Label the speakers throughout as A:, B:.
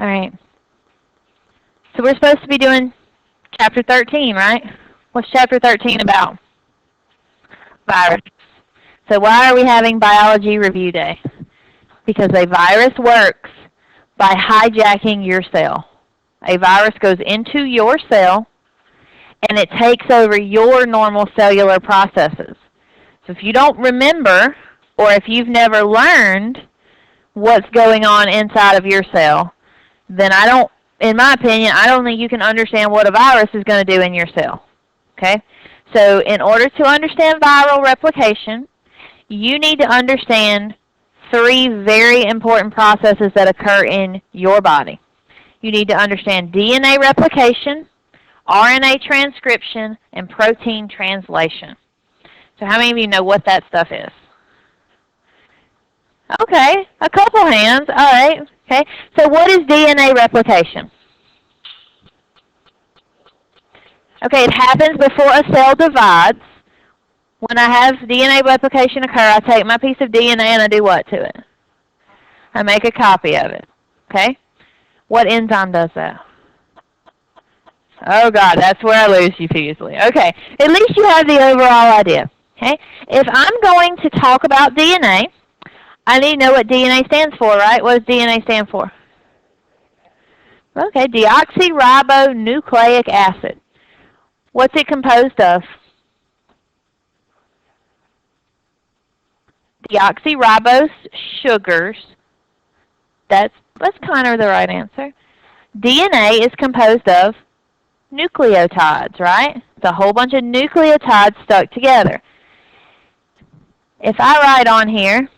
A: All right. So we're supposed to be doing Chapter 13, right? What's Chapter 13 about? Virus. So why are we having Biology Review Day? Because a virus works by hijacking your cell. A virus goes into your cell, and it takes over your normal cellular processes. So if you don't remember, or if you've never learned what's going on inside of your cell, then in my opinion, I don't think you can understand what a virus is going to do in your cell. Okay? So in order to understand viral replication, you need to understand 3 very important processes that occur in your body. You need to understand DNA replication, RNA transcription, and protein translation. So how many of you know what that stuff is? Okay, a couple hands. All right. Okay. So what is DNA replication? Okay, it happens before a cell divides. When I have DNA replication occur, I take my piece of DNA and I do what to it? I make a copy of it. Okay? What enzyme does that? Oh, God, that's where I lose you easily. Okay, at least you have the overall idea. Okay? If I'm going to talk about DNA, I need to know what DNA stands for, right? What does DNA stand for? Okay, deoxyribonucleic acid. What's it composed of? Deoxyribose sugars. That's kind of the right answer. DNA is composed of nucleotides, right? It's a whole bunch of nucleotides stuck together. If I write on here,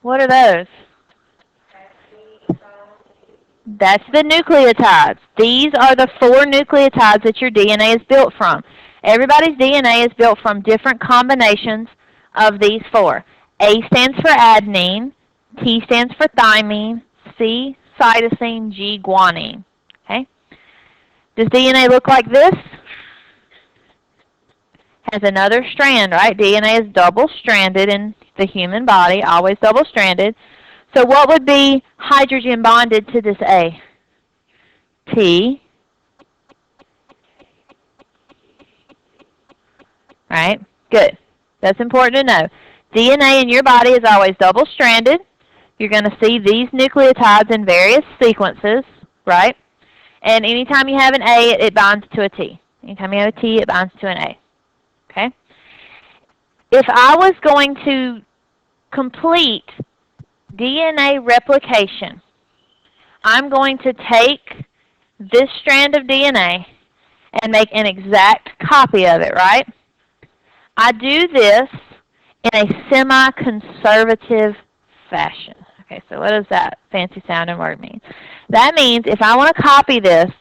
A: what are those? That's the nucleotides. These are the 4 nucleotides that your DNA is built from. Everybody's DNA is built from different combinations of these 4. A stands for adenine, T stands for thymine, C cytosine, G guanine. Okay? Does DNA look like this? Has another strand, right? DNA is double-stranded in the human body, always double-stranded. So what would be hydrogen bonded to this A? T. Right? Good. That's important to know. DNA in your body is always double-stranded. You're going to see these nucleotides in various sequences, right? And anytime you have an A, it binds to a T. Anytime you have a T, it binds to an A. Okay? If I was going to complete DNA replication, I'm going to take this strand of DNA and make an exact copy of it, right? I do this in a semi-conservative fashion. Okay, so what does that fancy sounding word mean? That means if I want to copy this,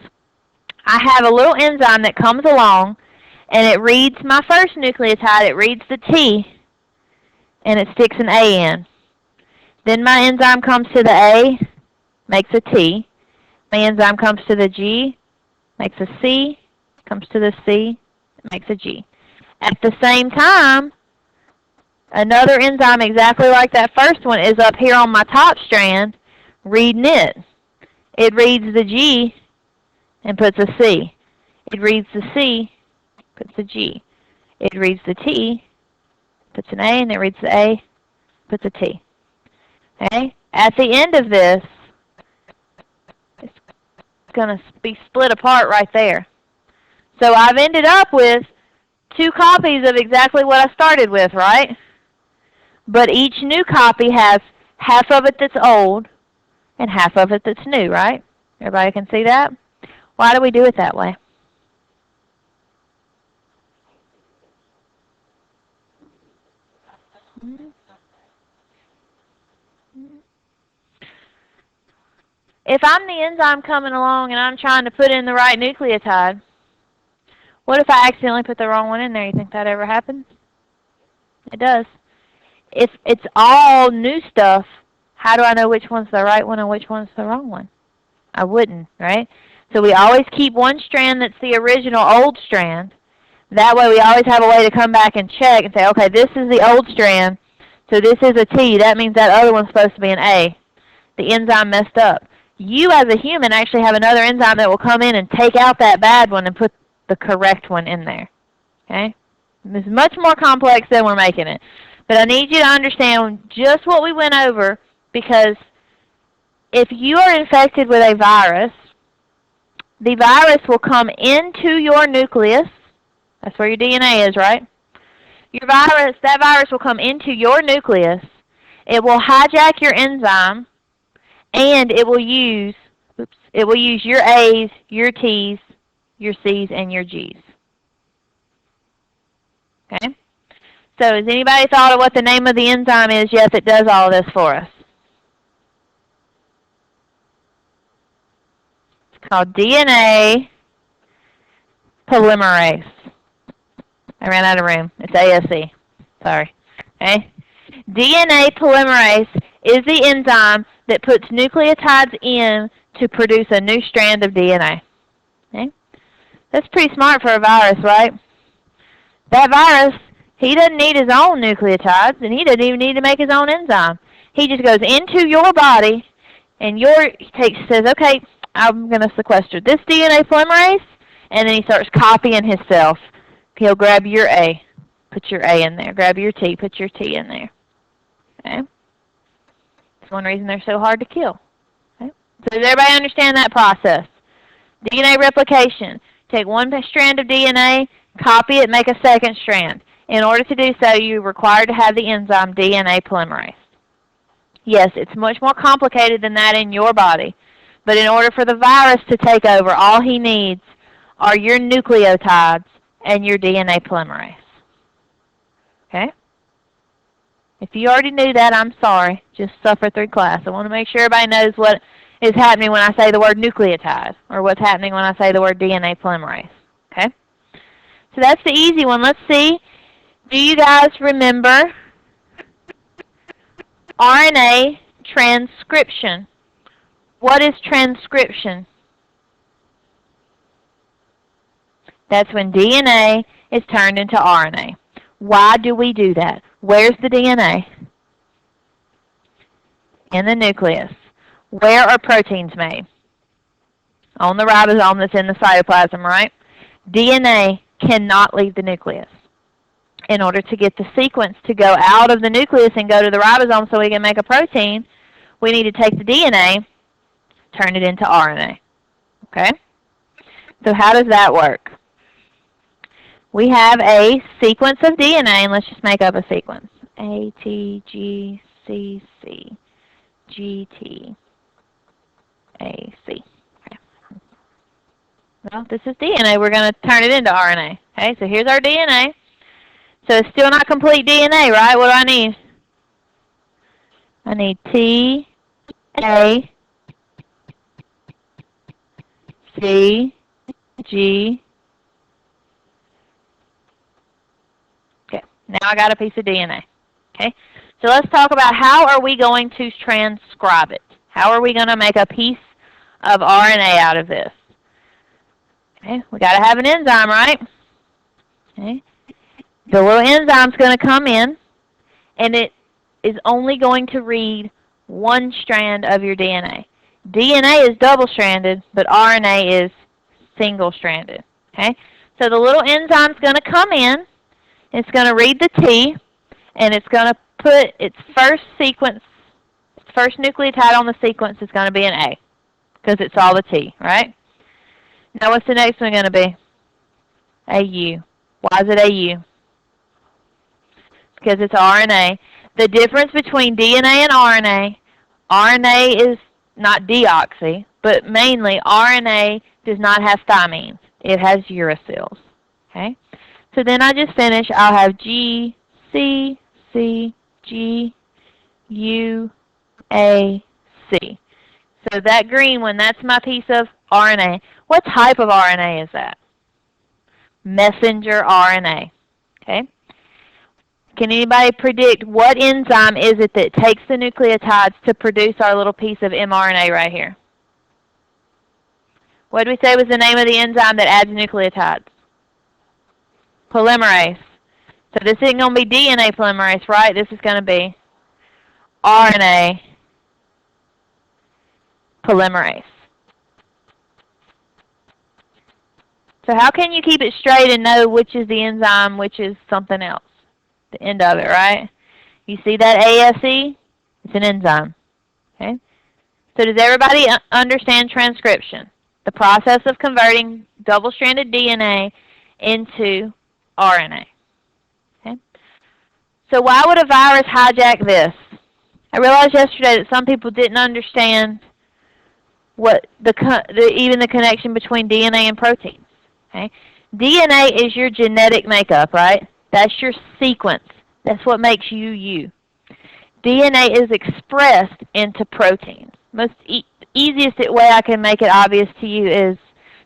A: I have a little enzyme that comes along and it reads my first nucleotide, it reads the T, and it sticks an A in. Then my enzyme comes to the A, makes a T. My enzyme comes to the G, makes a C, comes to the C, makes a G. At the same time, another enzyme exactly like that first one is up here on my top strand, reading it. It reads the G and puts a C. It reads the C, puts a G. It reads the T, puts an A, and it reads the A, puts a T. Okay? At the end of this, it's going to be split apart right there. So I've ended up with 2 copies of exactly what I started with, right? But each new copy has half of it that's old and half of it that's new, right? Everybody can see that? Why do we do it that way? If I'm the enzyme coming along and I'm trying to put in the right nucleotide, what if I accidentally put the wrong one in there? You think that ever happens? It does. If it's all new stuff, how do I know which one's the right one and which one's the wrong one? I wouldn't, right? So we always keep one strand that's the original old strand. That way we always have a way to come back and check and say, okay, this is the old strand, so this is a T. That means that other one's supposed to be an A. The enzyme messed up. You as a human actually have another enzyme that will come in and take out that bad one and put the correct one in there. Okay? It's much more complex than we're making it. But I need you to understand just what we went over, because if you are infected with a virus, the virus will come into your nucleus. That's where your DNA is, right? That virus will come into your nucleus. It will hijack your enzyme, and it will use your A's, your T's, your C's, and your G's. Okay? So has anybody thought of what the name of the enzyme is yet that does all of this for us? It's called DNA polymerase. I ran out of room. It's ASE. Sorry. Okay? DNA polymerase is the enzyme that puts nucleotides in to produce a new strand of DNA. Okay? That's pretty smart for a virus, right? That virus, he doesn't need his own nucleotides, and he doesn't even need to make his own enzyme. He just goes into your body, and says, okay, I'm going to sequester this DNA polymerase, and then he starts copying himself. He'll grab your A, put your A in there. Grab your T, put your T in there. Okay? That's one reason they're so hard to kill. Okay? So does everybody understand that process? DNA replication. Take one strand of DNA, copy it, make a second strand. In order to do so, you're required to have the enzyme DNA polymerase. Yes, it's much more complicated than that in your body. But in order for the virus to take over, all he needs are your nucleotides and your DNA polymerase. Okay? If you already knew that, I'm sorry. Just suffer through class. I want to make sure everybody knows what is happening when I say the word nucleotide, or what's happening when I say the word DNA polymerase. Okay? So that's the easy one. Let's see. Do you guys remember RNA transcription? What is transcription? That's when DNA is turned into RNA. Why do we do that? Where's the DNA? In the nucleus. Where are proteins made? On the ribosome that's in the cytoplasm, right? DNA cannot leave the nucleus. In order to get the sequence to go out of the nucleus and go to the ribosome so we can make a protein, we need to take the DNA, turn it into RNA. Okay? So how does that work? We have a sequence of DNA, and let's just make up a sequence. A, T, G, C, C, G, T, A, C. Okay. Well, this is DNA. We're going to turn it into RNA. Okay, so here's our DNA. So it's still not complete DNA, right? What do I need? I need T, A, C, G. Okay, now I got a piece of DNA. Okay, so let's talk about how are we going to transcribe it. How are we going to make a piece of RNA out of this? Okay, we got to have an enzyme, right? Okay. The little enzyme's going to come in, and it is only going to read one strand of your DNA. DNA is double-stranded, but RNA is single-stranded. Okay? So the little enzyme's going to come in, it's going to read the T, and it's going to put its first sequence, its first nucleotide on the sequence is going to be an A, because it saw the T, right? Now what's the next one going to be? AU. Why is it AU? Because it's RNA. The difference between DNA and RNA is not deoxy, but mainly RNA does not have thymines. It has uracils. Okay? So then I just finish. I'll have G, C, C, G, U, A, C. So that green one, that's my piece of RNA. What type of RNA is that? Messenger RNA. Okay? Can anybody predict what enzyme is it that takes the nucleotides to produce our little piece of mRNA right here? What did we say was the name of the enzyme that adds nucleotides? polymerase. So this isn't going to be DNA polymerase, right? This is going to be RNA polymerase. So how can you keep it straight and know which is the enzyme, which is something else? The end of it, right? You see that ASE? It's an enzyme. Okay? So does everybody understand transcription? The process of converting double-stranded DNA into RNA. Okay? So why would a virus hijack this? I realized yesterday that some people didn't understand what even the connection between DNA and proteins. Okay? DNA is your genetic makeup, right? That's your sequence. That's what makes you you. DNA is expressed into proteins. Most easiest way I can make it obvious to you is,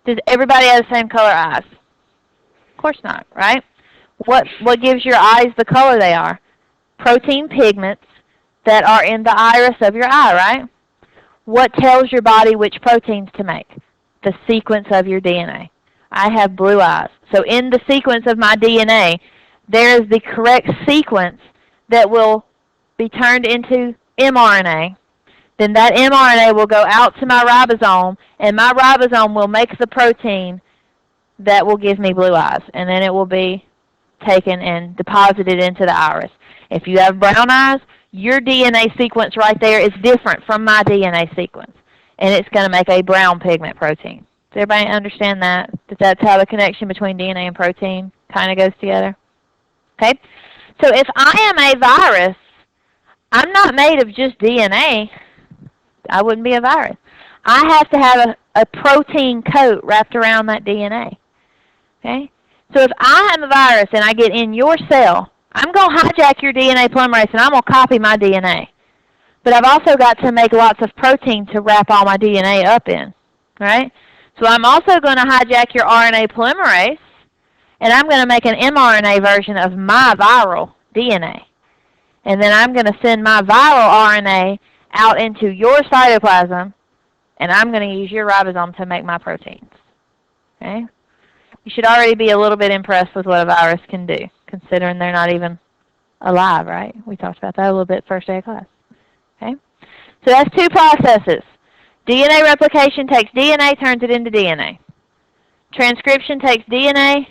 A: does everybody have the same color eyes? Of course not, right? What gives your eyes the color they are? Protein pigments that are in the iris of your eye, right? What tells your body which proteins to make? The sequence of your DNA. I have blue eyes. So in the sequence of my DNA, there is the correct sequence that will be turned into mRNA. Then that mRNA will go out to my ribosome, and my ribosome will make the protein that will give me blue eyes. And then it will be taken and deposited into the iris. If you have brown eyes, your DNA sequence right there is different from my DNA sequence. And it's going to make a brown pigment protein. Does everybody understand that? That that's how the connection between DNA and protein kind of goes together? Okay? So if I am a virus, I'm not made of just DNA. I wouldn't be a virus. I have to have a protein coat wrapped around that DNA. Okay? So if I am a virus and I get in your cell, I'm going to hijack your DNA polymerase and I'm going to copy my DNA. But I've also got to make lots of protein to wrap all my DNA up in. Right? So I'm also going to hijack your RNA polymerase, and I'm going to make an mRNA version of my viral DNA. And then I'm going to send my viral RNA out into your cytoplasm, and I'm going to use your ribosome to make my proteins. Okay? You should already be a little bit impressed with what a virus can do, considering they're not even alive, right? We talked about that a little bit first day of class. Okay? So that's two processes. DNA replication takes DNA, turns it into DNA. Transcription takes DNA,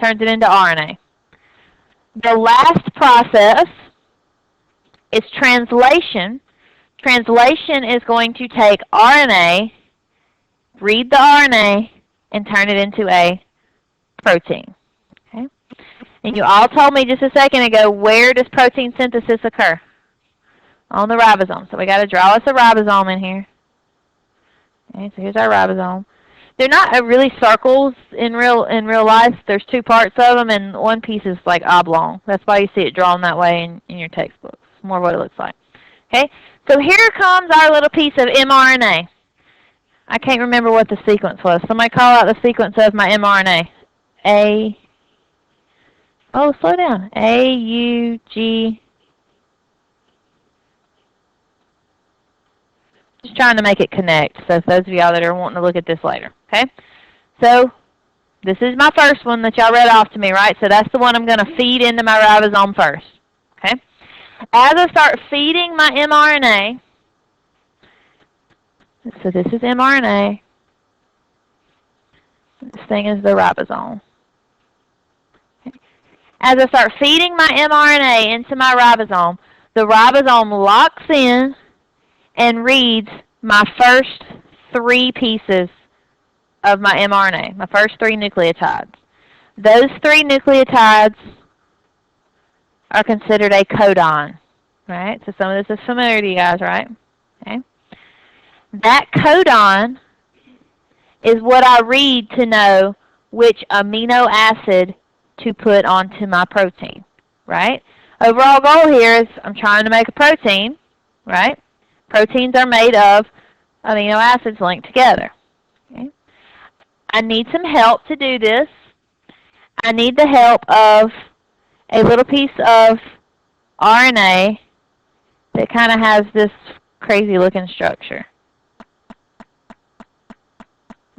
A: turns it into RNA. The last process is translation. Translation is going to take RNA, read the RNA, and turn it into a protein. Okay? And you all told me just a second ago, where does protein synthesis occur? On the ribosome. So we got to draw us a ribosome in here. Okay, so here's our ribosome. They're not really circles in real life. There's two parts of them, and one piece is like oblong. That's why you see it drawn that way in your textbooks. It's more what it looks like. Okay, so here comes our little piece of mRNA. I can't remember what the sequence was. Somebody call out the sequence of my mRNA. Slow down. A-U-G. Just trying to make it connect. So those of y'all that are wanting to look at this later. Okay? So this is my first one that y'all read off to me, right? So that's the one I'm going to feed into my ribosome first. Okay? As I start feeding my mRNA, so this is mRNA. This thing is the ribosome. Okay. As I start feeding my mRNA into my ribosome, the ribosome locks in and reads my first three pieces of my mRNA, my first three nucleotides. Those three nucleotides are considered a codon, right? So some of this is familiar to you guys, right? Okay. That codon is what I read to know which amino acid to put onto my protein, right? Overall goal here is I'm trying to make a protein, right? Proteins are made of amino acids linked together. Okay. I need some help to do this. I need the help of a little piece of RNA that kind of has this crazy looking structure.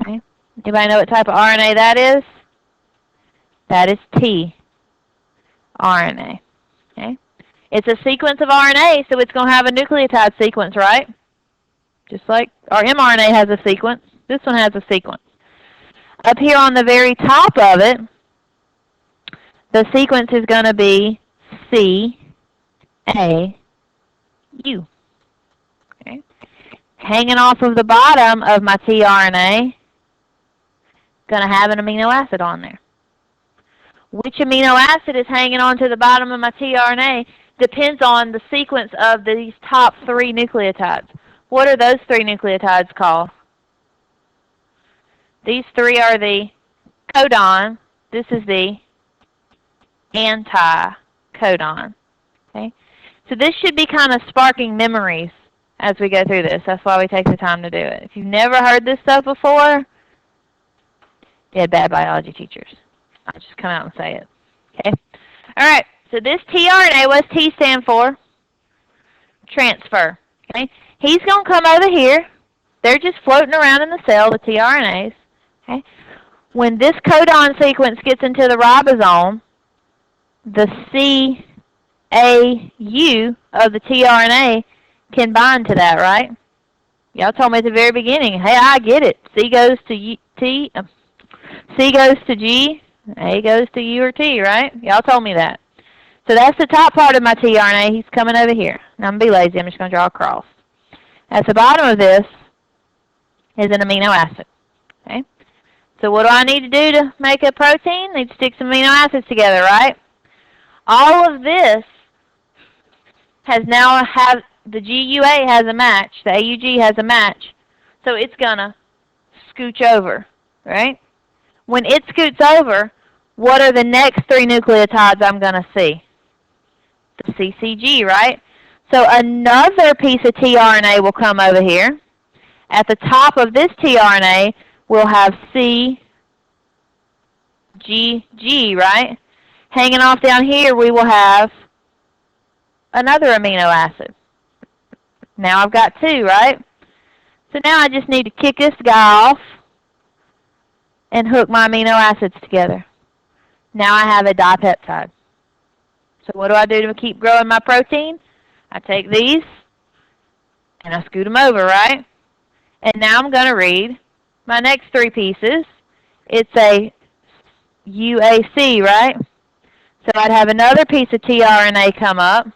A: Okay. Anybody know what type of RNA that is? That is tRNA. Okay? It's a sequence of RNA, so it's going to have a nucleotide sequence, right? Just like our mRNA has a sequence. This one has a sequence. Up here on the very top of it, the sequence is going to be C-A-U. Okay? Hanging off of the bottom of my tRNA, going to have an amino acid on there. Which amino acid is hanging on to the bottom of my tRNA depends on the sequence of these top 3 nucleotides. What are those 3 nucleotides called? These 3 are the codon. This is the anti-codon. Okay? So this should be kind of sparking memories as we go through this. That's why we take the time to do it. If you've never heard this stuff before, you had bad biology teachers. I'll just come out and say it. Okay? All right. So this tRNA, what does T stand for? Transfer. Okay? He's going to come over here. They're just floating around in the cell, the tRNAs. Okay? When this codon sequence gets into the ribosome, the CAU of the tRNA can bind to that, right? Y'all told me at the very beginning, hey, I get it. C goes to T, C goes to G, A goes to U or T, right? Y'all told me that. So that's the top part of my tRNA. He's coming over here. Now I'm going to be lazy. I'm just going to draw a cross. At the bottom of this is an amino acid. Okay? So what do I need to do to make a protein? I need to stick some amino acids together, right? All of this has now have the GUA has a match. The AUG has a match. So it's going to scooch over, right? When it scoots over, what are the next 3 nucleotides I'm going to see? The CCG, right? So another piece of tRNA will come over here. At the top of this tRNA, we'll have CGG, right? Hanging off down here, we will have another amino acid. Now I've got 2, right? So now I just need to kick this guy off and hook my amino acids together. Now I have a dipeptide. So what do I do to keep growing my protein? I take these and I scoot them over, right? And now I'm going to read my next 3 pieces. It's a UAC, right? So I'd have another piece of tRNA come up.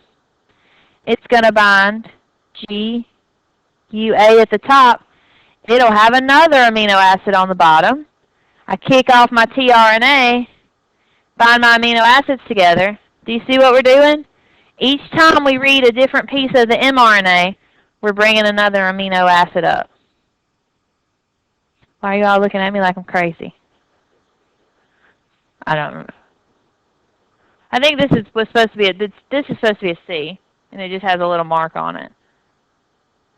A: It's going to bind GUA at the top. It'll have another amino acid on the bottom. I kick off my tRNA, bind my amino acids together. Do you see what we're doing? Each time we read a different piece of the mRNA, we're bringing another amino acid up. Why are you all looking at me like I'm crazy? I don't know. I think this is supposed to be a C, and it just has a little mark on it.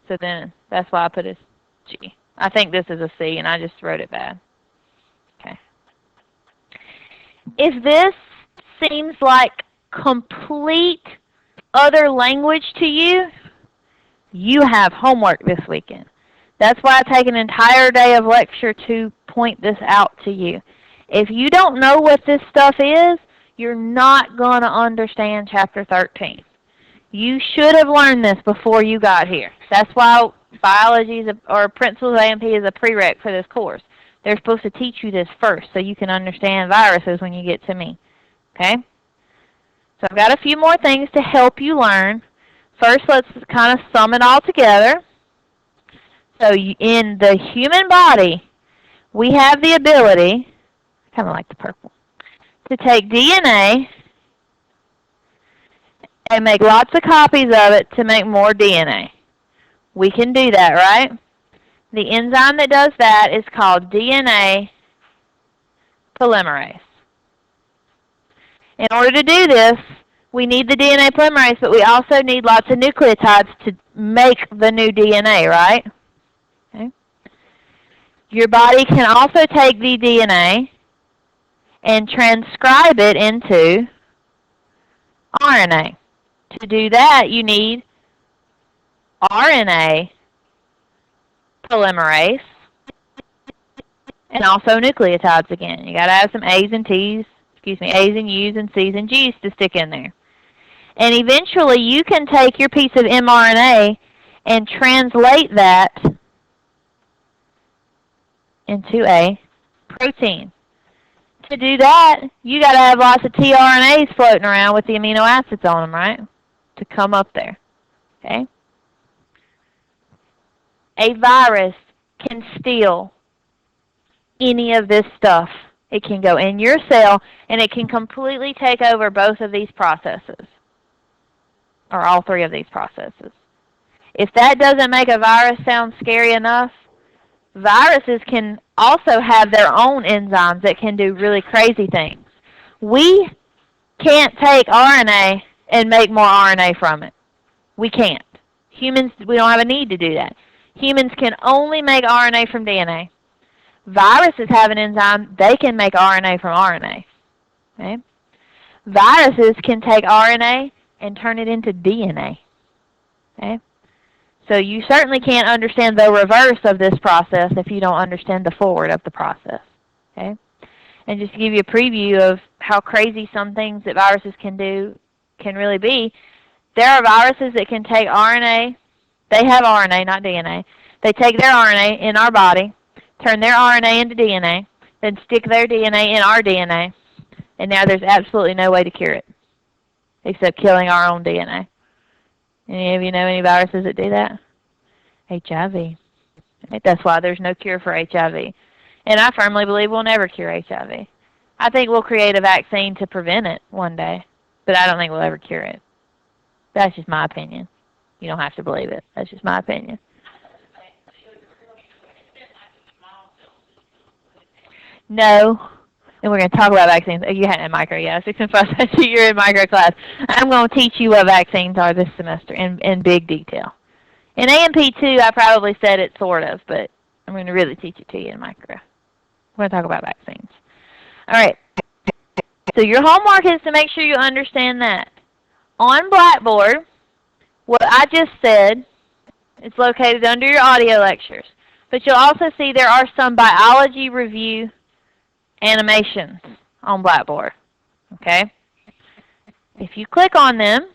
A: So then that's why I put a G. I think this is a C, and I just wrote it bad. Okay. If this seems like complete other language to you, you have homework this weekend. That's why I take an entire day of lecture to point this out to you. If you don't know what this stuff is, you're not going to understand Chapter 13. You should have learned this before you got here. That's why biology or Principles of A&P is a prereq for this course. They're supposed to teach you this first so you can understand viruses when you get to me. Okay? So I've got a few more things to help you learn. First, let's kind of sum it all together. So in the human body, we have the ability, kind of like the purple, to take DNA and make lots of copies of it to make more DNA. We can do that, right? The enzyme that does that is called DNA polymerase. In order to do this, we need the DNA polymerase, but we also need lots of nucleotides to make the new DNA, right? Okay. Your body can also take the DNA and transcribe it into RNA. To do that, you need RNA polymerase and also nucleotides again. You got to have some A's and T's A's and U's and C's and G's to stick in there. And eventually you can take your piece of mRNA and translate that into a protein. To do that, you got to have lots of tRNAs floating around with the amino acids on them, right? To come up there. Okay? A virus can steal any of this stuff. It can go in your cell, and it can completely take over both of these processes, or all three of these processes. If that doesn't make a virus sound scary enough, viruses can also have their own enzymes that can do really crazy things. We can't take RNA and make more RNA from it. We can't. Humans, we don't have a need to do that. Humans can only make RNA from DNA. Viruses have an enzyme. They can make RNA from RNA. Okay? Viruses can take RNA and turn it into DNA. Okay? So you certainly can't understand the reverse of this process if you don't understand the forward of the process. Okay? And just to give you a preview of how crazy some things that viruses can do can really be, there are viruses that can take RNA. They have RNA, not DNA. They take their RNA in our body, turn their RNA into DNA, then stick their DNA in our DNA, and now there's absolutely no way to cure it except killing our own DNA. Any of you know any viruses that do that? HIV. That's why there's no cure for HIV. And I firmly believe we'll never cure HIV. I think we'll create a vaccine to prevent it one day, but I don't think we'll ever cure it. That's just my opinion. You don't have to believe it. That's just my opinion. No. And we're going to talk about vaccines. You had it in micro, yeah. 6 and 5, you're in micro class. I'm going to teach you what vaccines are this semester in big detail. In AMP2, I probably said it sort of, but I'm going to really teach it to you in micro. We're going to talk about vaccines. All right. So your homework is to make sure you understand that. On Blackboard, what I just said is located under your audio lectures. But you'll also see there are some biology review animations on Blackboard. Okay? If you click on them,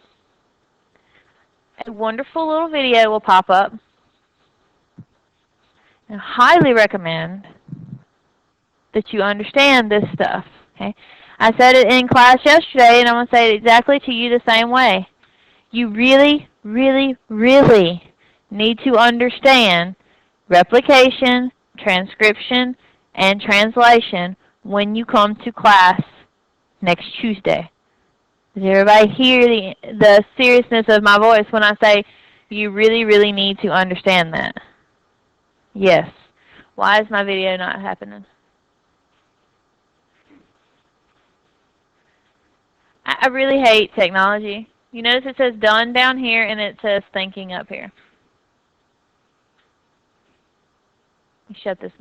A: a wonderful little video will pop up. I highly recommend that you understand this stuff. Okay? I said it in class yesterday, and I'm going to say it exactly to you the same way. You really, really, really need to understand replication, transcription, and translation when you come to class next Tuesday. Does everybody hear the seriousness of my voice when I say you really, really need to understand that? Yes. Why is my video not happening? I really hate technology. You notice it says done down here and it says thinking up here. Let me shut this